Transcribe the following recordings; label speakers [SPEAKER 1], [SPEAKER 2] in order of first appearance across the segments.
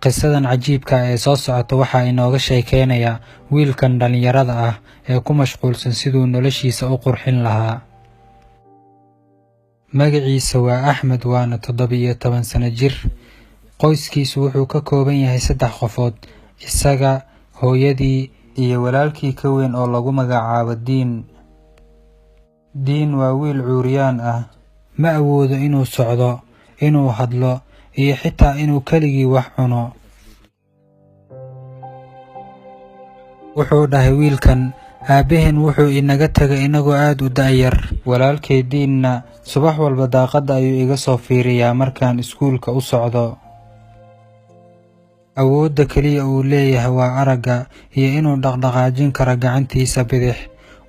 [SPEAKER 1] qisadan cajiibka ah ee soo socota waxaa inooga sheekeynaya wiilkan dhalinyarada ah ee ku mashquulsan siduu noloshiisa u qurxin lahaa. Magaciisa waa Axmed, waana 17 sano jir. Qoyskiisu wuxuu ka kooban yahay 3 qofood: isaga, hooyadii, iyo walaalkii ka weyn oo lagu magacaabo Diin. Diin waa wiil curyaan ah, ma awoodo inuu socdo, inuu hadlo, iyo xitaa inuu keligii wax cuno. Wuxuu dhahay wiilkan, aabbahen wuxuu inaga tagay inagoo aad u da'yar. Walaalkay Diinna subax walba daaqadda ayuu iga soo fiiriyaa markaan iskuulka u socdo. Awoodda kaliya uu leeyahay waa aragga iyo inuu dhaqdhaqaajin karo gacantiisa bidix.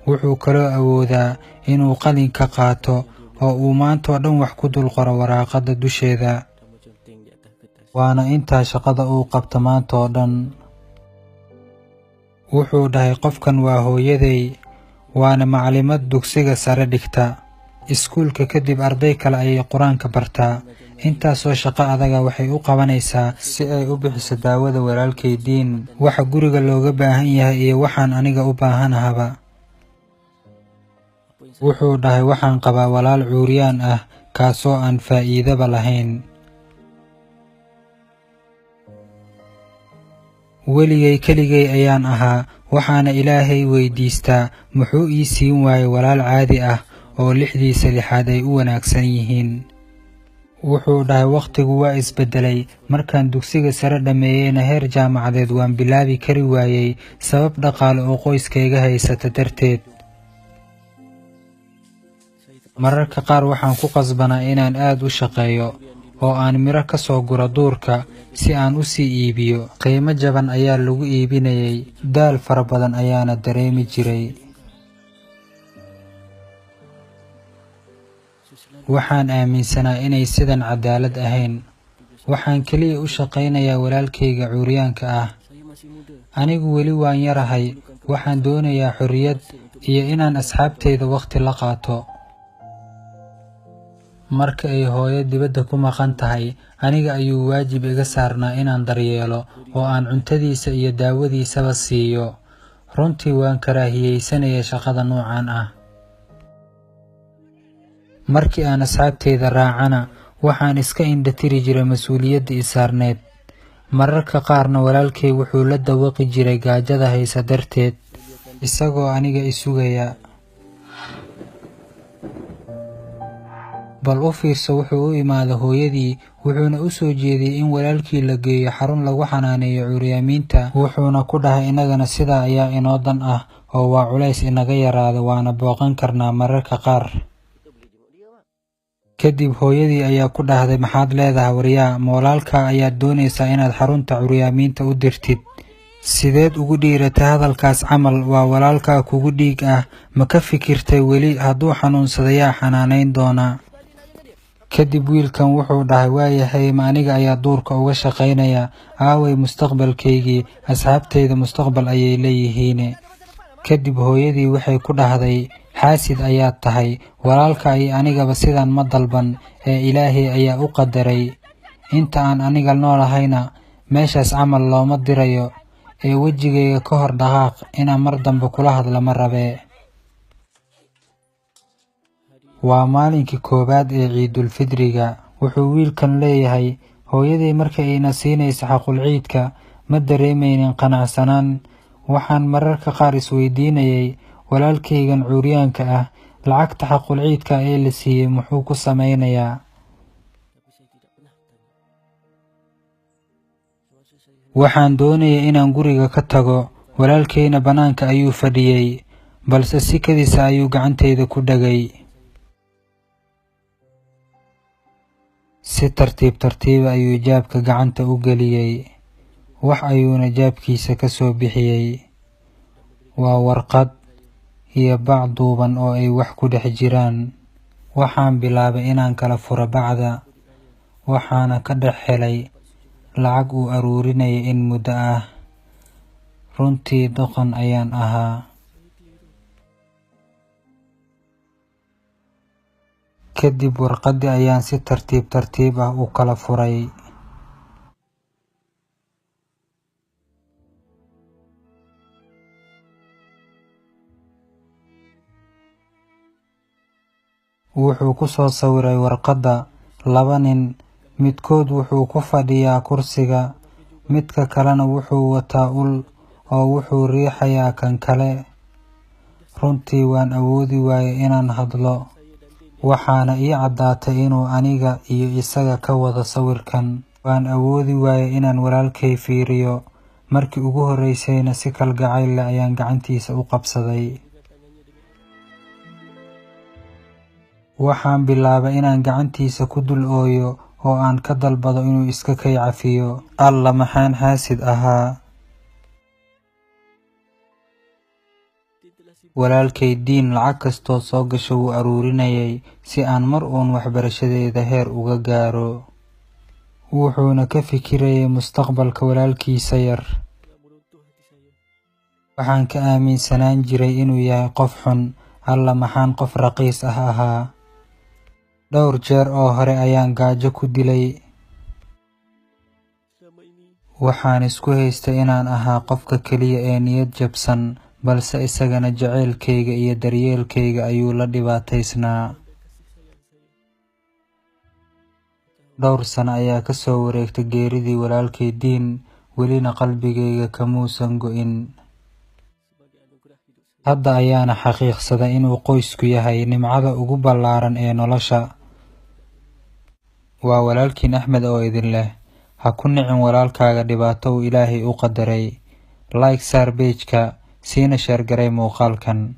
[SPEAKER 1] Wuxuu kaloo awoodaa inuu qalin ka qaato oo uu maanta oo dhan wax ku dul qoro waraaqada dusheeda. Waana intaa shaqada uu qabto maanta oo dhan. Wuxuu dhahay qofkan waa hooyaday, waana macallimad dugsiga sare dhigta. Iskuulka kadib arday kale ayay quraanka bartaa. Intaasoo shaqo adaga waxay u qabanaysaa si ay u bixiso daawada walaalkay Diin, waxa guriga looga baahan yahay iyo waxaan aniga u baahanahaba. Wuxuu dhahay waxaan qabaa walaal curyaan ah kaasoo aan faa'iidaba lahayn. Weligay keligay ayaan ahaa, waxaana Ilaahay weydiistaa muxuu ii siin waayay walaal caadi ah oo 6 ay u wanaagsan yihiin. Wuxuu dhahay waqtigu waa isbedelay, markaan dugsiga sare dhameeyayna heer jaamacadeed waan bilaabi kari waayay sabab dhaqaale oo qoyskayga haysata darteed. Mararka qaar waxaan ku qasbanaa inaan aad u shaqeeyo oo aan miro ka soo guro duurka si aan u sii iibiyo. Qiimo jaban ayaa lagu iibinayay, daal fara badan ayaana dareemi jiray. Waxaan aaminsanaa inay sidan cadaalad ahayn. Waxaan kaliya u shaqaynayaa walaalkayga curyaanka ah. Anigu weli waan yarahay, waxaan doonayaa xorriyad iyo inaan asxaabtayda waqti la qaato. Marka ay hooyo dibadda ku maqan tahay, aniga ayuu waajib iga saarnaa inaan daryeelo oo aan cuntadiisa iyo daawadiisaba siiyo. Runtii waan karaahiyeysanaya shaqada noocan ah. Markii aan asxaabtayda raacana, waxaan iska indhatiri jiray mas'uuliyadda i saarneed. Mararka qaarna walaalkay wuxuu la dawaqi jiray gaajada haysa darteed, isagoo aniga i sugaya. Bal u fiirso, wuxuu u imaaday hooyadii, wuxuuna u soo jeediyay in walaalkii la geeyo xarun lagu xanaaneeyo curyaamiinta. Wuxuuna ku dhahay inagana sidaa ayaa inoo dan ah oo waa culays inaga yaraada, waana booqan karnaa mararka qaar. Kadib hooyadii ayaa ku dhahday, maxaad leedahay waryaa, walaalkaa ayaad doonaysaa inaad xarunta curyaamiinta u dirtid. Sideed ugu dhiiratay hadalkaas camal? Waa walaalkaa kugu dhiig ah, ma ka fikirtay weli hadduu xanuunsado yaa xanaaneyn doona? Kadib wiilkan wuxuu dhahay waayahay, ma aniga ayaa duurka uga shaqaynaya, aaway mustaqbalkaygii, asxaabtayda mustaqbal ayay leeyihiin. Kadib hooyadii waxay ku dhahday, xaasid ayaad tahay, walaalka iyo anigaba sidan ma dalban ee Ilaahay ayaa u qadaray. Inta aan aniga noolahayna meeshaas camal looma dirayo, ee wejigayga ka hor dhaqaaq, inaan mar dambe kula hadla ma rabee. Waa maalinkii koowaad ee Ciidul Fidriga. Wuxuu wiilkan leeyahay, hooyaday markay ina siinaysa xaqul ciidka ma dareemaynin qanacsanaan. Waxaan mararka qaar isweydiinayay, walaalkaygan curyaanka ah lacagta xaqul ciidka ee la siiyey muxuu ku sameynayaa? Waxaan doonayay inaan guriga ka tago, walaalkayna banaanka ayuu fadhiyay, balse si kadis ayuu gacantayda ku dhagay. Si tartiib tartiib ayuu jaabka gacanta u geliyay, wax ayuuna jaabkiisa ka soo bixiyay. Waa warqad iyo bac duuban oo ay wax ku dhex jiraan. Waxaan bilaabay inaan kala furo bacda, waxaana ka dhex helay lacag uu aruurinayay in muddo ah. Runtii doqon ayaan ahaa. Kadib warqadii ayaan si tartiib tartiib ah u kala furay. wuxuu ku soo sawiray warqadda 2 nin, midkood wuxuu ku fadhiyaa kursiga, midka kalena wuxuu wataa ul oo wuxuu riixayaa kan kale. Runtii waan awoodi waayay inaan hadlo, waxaana ii caddaatay inuu aniga iyo isaga ka wada sawirkan. Waan awoodi waayay inaan walaalkay fiiriyo, markii ugu horreysayna si kalgacayl leh ayaan gacantiisa u qabsaday. Waxaan bilaabay inaan gacantiisa ku dul ooyo oo aan ka dalbado inuu iska kay cafiyo. Alla maxaan xaasid ahaa. Walaalkay Diin lacag kastoo soo gasho wuu aruurinayay si aan mar uun waxbarashadeeda heer uga gaaro. Wuxuuna ka fikirayay mustaqbalka walaalkiisa yar. Waxaan ka aaminsanaan jiray inuu yahay qof xun. Alla maxaan qof raqiis ah ahaa. Dhowr jeer oo hore ayaan gaajo ku dilay. Waxaan isku haystay inaan ahaa qofka keliya ee niyad jabsan, balse isagana jaceylkayga iyo daryeelkayga ayuu la dhibaataysnaa. Dhowr sano ayaa ka soo wareegtay geeridii walaalkay Diin, welina qalbigayga kamuusan go'in. Hadda ayaana xaqiiqsaday inuu qoysku yahay nimcada ugu ballaaran ee nolosha. Waa walaalkiin Axmed oo idin leh, ha ku nicin walaalkaaga dhibaato uu Ilaahay u qadaray. Like saar page-ka, siina share garay muuqaalkan.